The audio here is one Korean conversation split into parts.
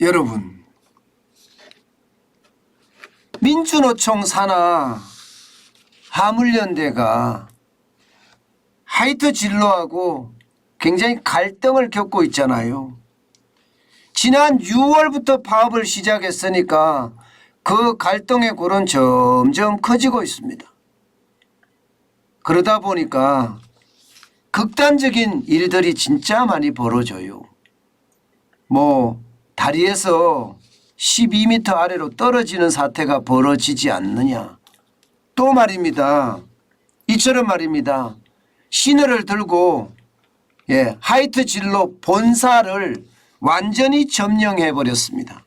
여러분, 민주노총 산하 화물연대가 하이트 진로하고 굉장히 갈등을 겪고 있잖아요. 지난 6월부터 파업을 시작했으니까 그 갈등의 골은 점점 커지고 있습니다. 그러다 보니까 극단적인 일들이 진짜 많이 벌어져요. 다리에서 12m 아래로 떨어지는 사태가 벌어지지 않느냐. 또 말입니다. 이처럼 말입니다. 시너를 들고 하이트 진로 본사를 완전히 점령해 버렸습니다.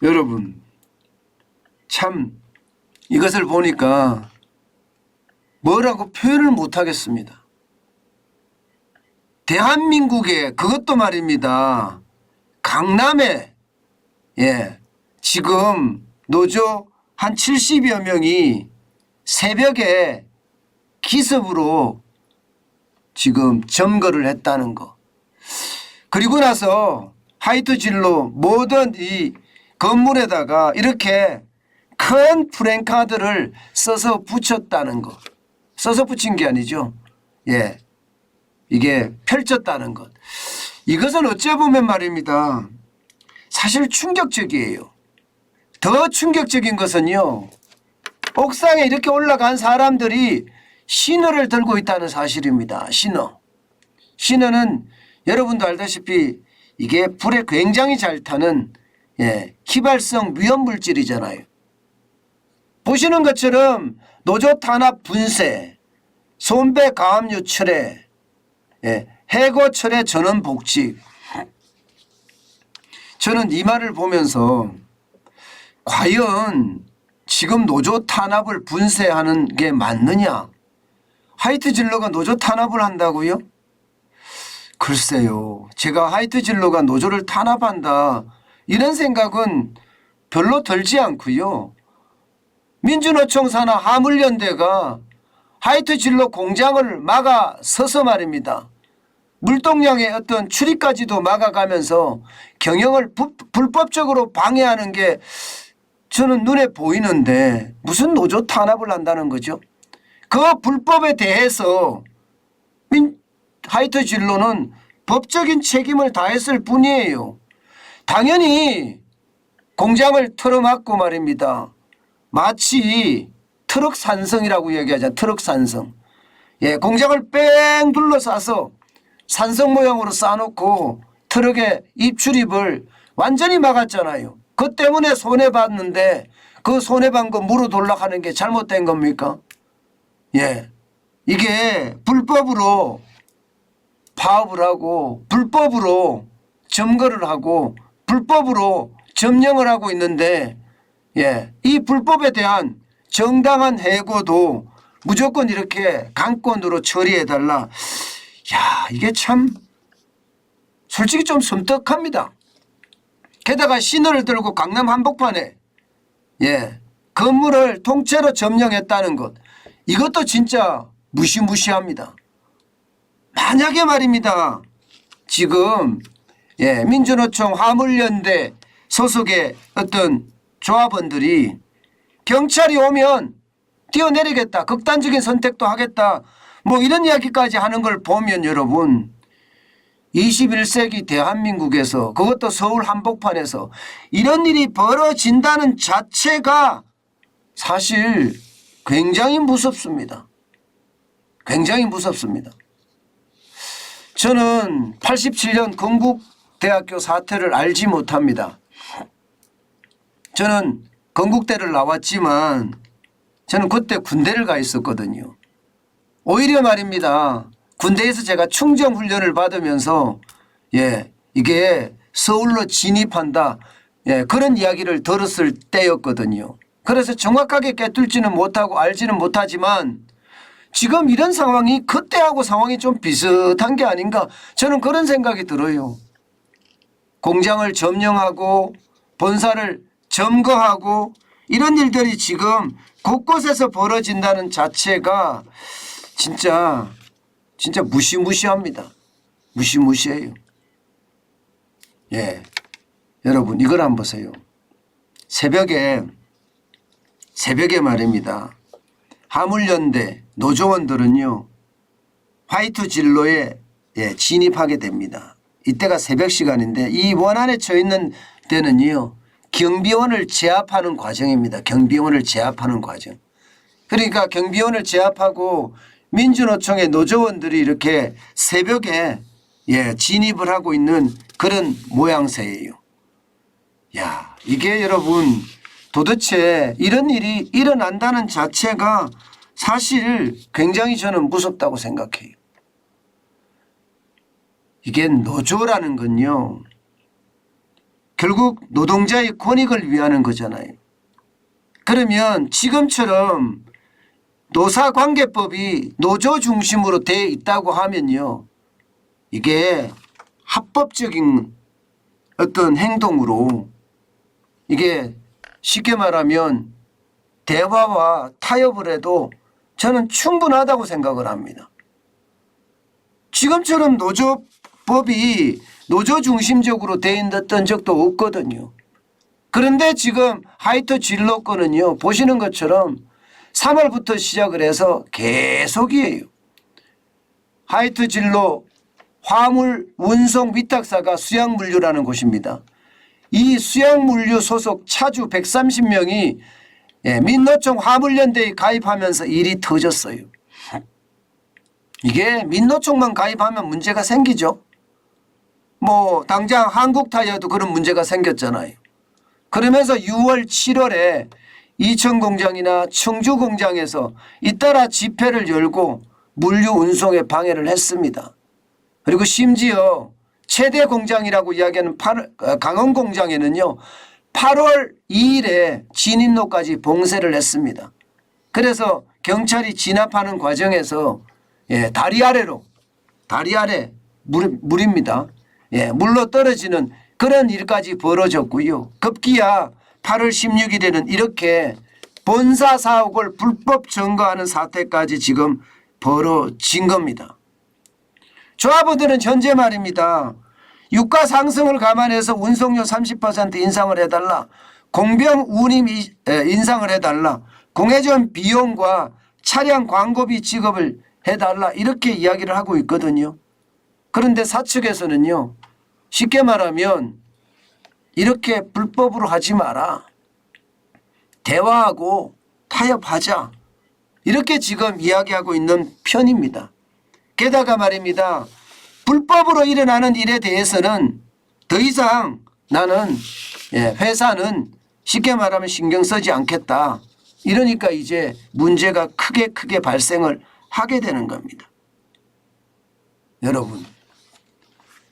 여러분, 참 이것을 보니까 뭐라고 표현을 못하겠습니다. 대한민국에 그것도 말입니다. 강남에 지금 노조 한 70여 명이 새벽에 기습으로 지금 점거를 했다는 거. 그리고 나서 하이트 진로 모든 이 건물에다가 이렇게 큰 프랭카드를 써서 붙였다는 거. 써서 붙인 게 아니죠. 이게 펼쳤다는 것. 이것은 어찌 보면 말입니다. 사실 충격적이에요. 더 충격적인 것은요. 옥상에 이렇게 올라간 사람들이 신호를 들고 있다는 사실입니다. 신호. 신호는 여러분도 알다시피 이게 불에 굉장히 잘 타는 휘발성 위험물질이잖아요. 보시는 것처럼 노조 탄압 분쇄, 손배 가압류 철회, 해고 철회 전원 복직. 저는 이 말을 보면서 과연 지금 노조 탄압을 분쇄하는 게 맞느냐? 하이트 진로가 노조 탄압을 한다고요? 글쎄요. 제가 하이트 진로가 노조를 탄압한다 이런 생각은 별로 들지 않고요. 민주노총 산하 화물연대가 하이트 진로 공장을 막아서서 말입니다. 물동량의 어떤 출입까지도 막아가면서 경영을 불법적으로 방해하는 게 저는 눈에 보이는데 무슨 노조 탄압을 한다는 거죠? 그 불법에 대해서 하이트 진로는 법적인 책임을 다했을 뿐이에요. 당연히 공장을 틀어막고 말입니다. 마치 트럭 산성이라고 얘기하잖아요. 트럭 산성. 공장을 뺑 둘러싸서 산성 모양으로 쌓아놓고 트럭의 입출입을 완전히 막았잖아요. 그 때문에 손해봤는데 그 손해본 거 무로 돌락하는 게 잘못된 겁니까? 이게 불법으로 파업을 하고 불법으로 점거를 하고 불법으로 점령을 하고 있는데 이 불법에 대한 정당한 해고도 무조건 이렇게 강권으로 처리해달라. 이게 참 솔직히 좀 섬뜩합니다. 게다가 신호를 들고 강남 한복판에 건물을 통째로 점령했다는 것. 이것도 진짜 무시무시합니다. 만약에 말입니다. 지금 민주노총 화물연대 소속의 어떤 조합원들이 경찰이 오면 뛰어내리겠다. 극단적인 선택도 하겠다. 이런 이야기까지 하는 걸 보면 여러분 21세기 대한민국에서 그것도 서울 한복판에서 이런 일이 벌어진다는 자체가 사실 굉장히 무섭습니다. 굉장히 무섭습니다. 저는 87년 건국대학교 사태를 알지 못합니다. 저는 건국대를 나왔지만 저는 그때 군대를 가 있었거든요. 오히려 말입니다. 군대에서 제가 충정훈련을 받으면서 이게 서울로 진입한다 그런 이야기를 들었을 때였거든요. 그래서 정확하게 꿰뚫지는 못하고 알지는 못하지만 지금 이런 상황이 그때하고 상황이 좀 비슷한 게 아닌가 저는 그런 생각이 들어요. 공장을 점령하고 본사를 점거하고 이런 일들이 지금 곳곳에서 벌어진다는 자체가 진짜 무시무시합니다. 무시무시해요. 여러분 이걸 한번 보세요. 새벽에 말입니다. 화물연대 노조원들은요 화이트 진로에 진입하게 됩니다. 이때가 새벽 시간인데 이 원안에 처해 있는 데는요 경비원을 제압하는 과정입니다. 경비원을 제압하는 과정. 그러니까 경비원을 제압하고 민주노총의 노조원들이 이렇게 새벽에 진입을 하고 있는 그런 모양새예요. 야, 이게 여러분 도대체 이런 일이 일어난다는 자체가 사실 굉장히 저는 무섭다고 생각해요. 이게 노조라는 건요. 결국 노동자의 권익을 위하는 거잖아요. 그러면 지금처럼 노사관계법이 노조 중심으로 돼 있다고 하면요. 이게 합법적인 어떤 행동으로 이게 쉽게 말하면 대화와 타협을 해도 저는 충분하다고 생각을 합니다. 지금처럼 노조법이 노조 중심적으로 돼 있던 적도 없거든요. 그런데 지금 하이트 진로 건은요. 보시는 것처럼 3월부터 시작을 해서 계속이에요. 하이트 진로 화물 운송 위탁사가 수양물류라는 곳입니다. 이 수양물류 소속 차주 130명이 민노총 화물연대에 가입하면서 일이 터졌어요. 이게 민노총만 가입하면 문제가 생기죠. 뭐 당장 한국타이어도 그런 문제가 생겼잖아요. 그러면서 6월 7월에 이천공장이나 청주공장에서 잇따라 집회를 열고 물류 운송에 방해를 했습니다. 그리고 심지어 최대 공장이라고 이야기하는 강원공장에는요. 8월 2일에 진입로까지 봉쇄를 했습니다. 그래서 경찰이 진압하는 과정에서 다리 아래 물입니다. 물로 떨어지는 그런 일까지 벌어졌고요. 급기야 8월 16일에는 이렇게 본사 사옥을 불법 점거하는 사태까지 지금 벌어진 겁니다. 조합원들은 현재 말입니다. 유가 상승을 감안해서 운송료 30% 인상을 해달라. 공병 운임 인상을 해달라. 공회전 비용과 차량 광고비 지급을 해달라. 이렇게 이야기를 하고 있거든요. 그런데 사측에서는요. 쉽게 말하면 이렇게 불법으로 하지 마라. 대화하고 타협하자. 이렇게 지금 이야기하고 있는 편입니다. 게다가 말입니다. 불법으로 일어나는 일에 대해서는 더 이상 나는 회사는 쉽게 말하면 신경 쓰지 않겠다. 이러니까 이제 문제가 크게 발생을 하게 되는 겁니다. 여러분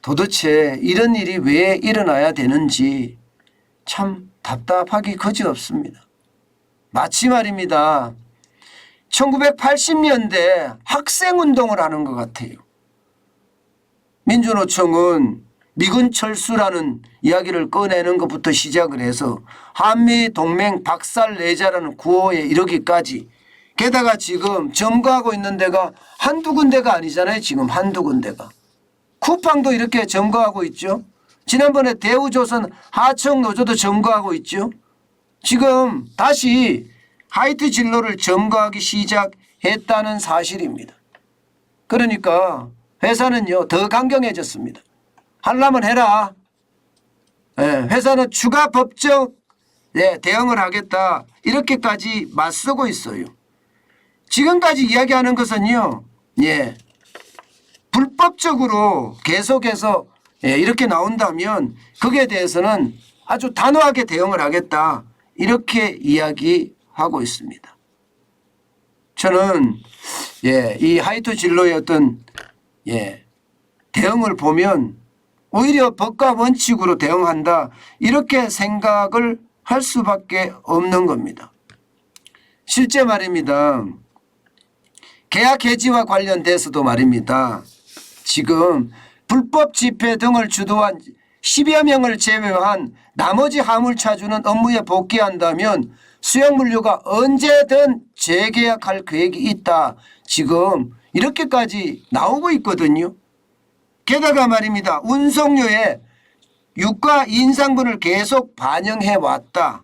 도대체 이런 일이 왜 일어나야 되는지 참 답답하기 거지없습니다. 마치 말입니다. 1980년대 학생운동을 하는 것 같아요. 민주노총은 미군 철수라는 이야기를 꺼내는 것부터 시작을 해서 한미동맹 박살내자라는 구호에 이르기까지 게다가 지금 점거하고 있는 데가 한두 군데가 아니잖아요. 지금 한두 군데가. 쿠팡도 이렇게 점거하고 있죠. 지난번에 대우조선 하청노조도 점거하고 있죠. 지금 다시 하이트 진로를 점거하기 시작했다는 사실입니다. 그러니까 회사는요 더 강경해졌습니다. 하려면 해라. 회사는 추가 법적 대응을 하겠다. 이렇게까지 맞서고 있어요. 지금까지 이야기하는 것은요. 불법적으로 계속해서 이렇게 나온다면 거기에 대해서는 아주 단호하게 대응을 하겠다. 이렇게 이야기하고 있습니다. 저는 이 하이트 진로의 어떤 대응을 보면 오히려 법과 원칙으로 대응한다. 이렇게 생각을 할 수밖에 없는 겁니다. 실제 말입니다. 계약 해지와 관련돼서도 말입니다. 지금 불법 집회 등을 주도한 10여 명을 제외한 나머지 화물차주는 업무에 복귀한다면 수영물류가 언제든 재계약할 계획이 있다. 지금 이렇게까지 나오고 있거든요. 게다가 말입니다. 운송료에 유가 인상분을 계속 반영해 왔다.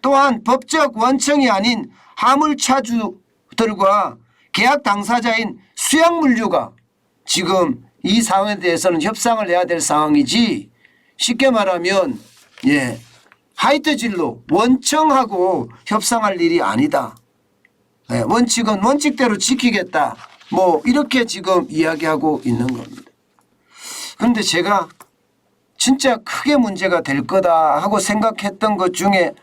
또한 법적 원청이 아닌 화물차주들과 계약 당사자인 수양물류가 지금 이 상황에 대해서는 협상을 해야 될 상황이지, 쉽게 말하면 하이트진로 원청하고 협상할 일이 아니다. 원칙은 원칙대로 지키겠다. 뭐 이렇게 지금 이야기하고 있는 겁니다. 그런데 제가 진짜 크게 문제가 될 거다 하고 생각했던 것 중에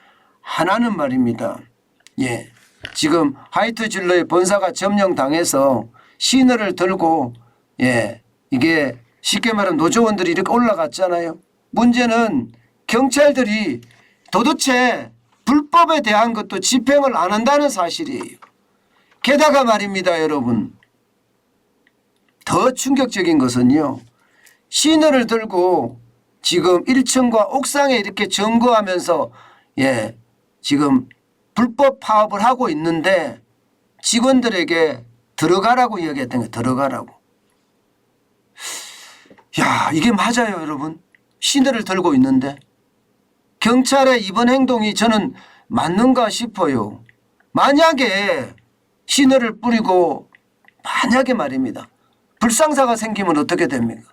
하나는 말입니다. 지금 하이트진로의 본사가 점령당해서 시너를 들고 이게 쉽게 말하면 노조원들이 이렇게 올라갔잖아요. 문제는 경찰들이 도대체 불법에 대한 것도 집행을 안 한다는 사실이에요. 게다가 말입니다, 여러분. 더 충격적인 것은요. 시너를 들고 지금 1층과 옥상에 이렇게 점거하면서 지금 불법 파업을 하고 있는데 직원들에게 들어가라고 이야기했던 거예요. 들어가라고. 야, 이게 맞아요, 여러분. 시너를 들고 있는데. 경찰의 이번 행동이 저는 맞는가 싶어요. 만약에 시너를 뿌리고 만약에 말입니다. 불상사가 생기면 어떻게 됩니까?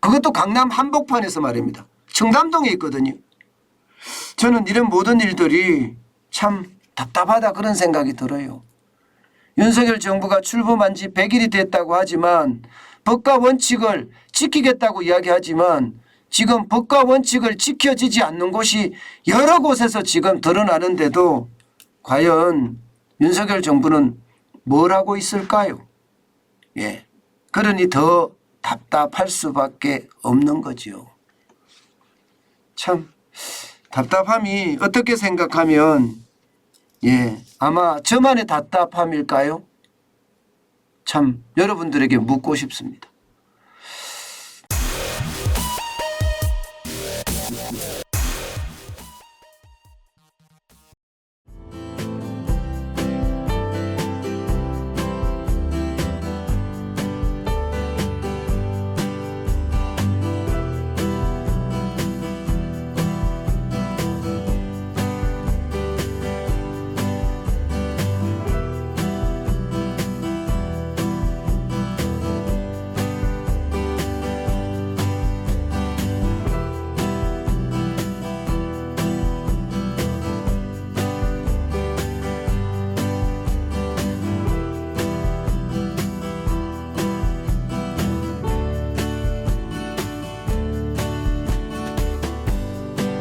그것도 강남 한복판에서 말입니다. 청담동에 있거든요. 저는 이런 모든 일들이 참 답답하다 그런 생각이 들어요. 윤석열 정부가 출범한 지 100일이 됐다고 하지만 법과 원칙을 지키겠다고 이야기하지만 지금 법과 원칙을 지켜지지 않는 곳이 여러 곳에서 지금 드러나는데도 과연 윤석열 정부는 뭘 하고 있을까요? 그러니 더 답답할 수밖에 없는 거죠. 참 답답함이 어떻게 생각하면 아마 저만의 답답함일까요? 참 여러분들에게 묻고 싶습니다.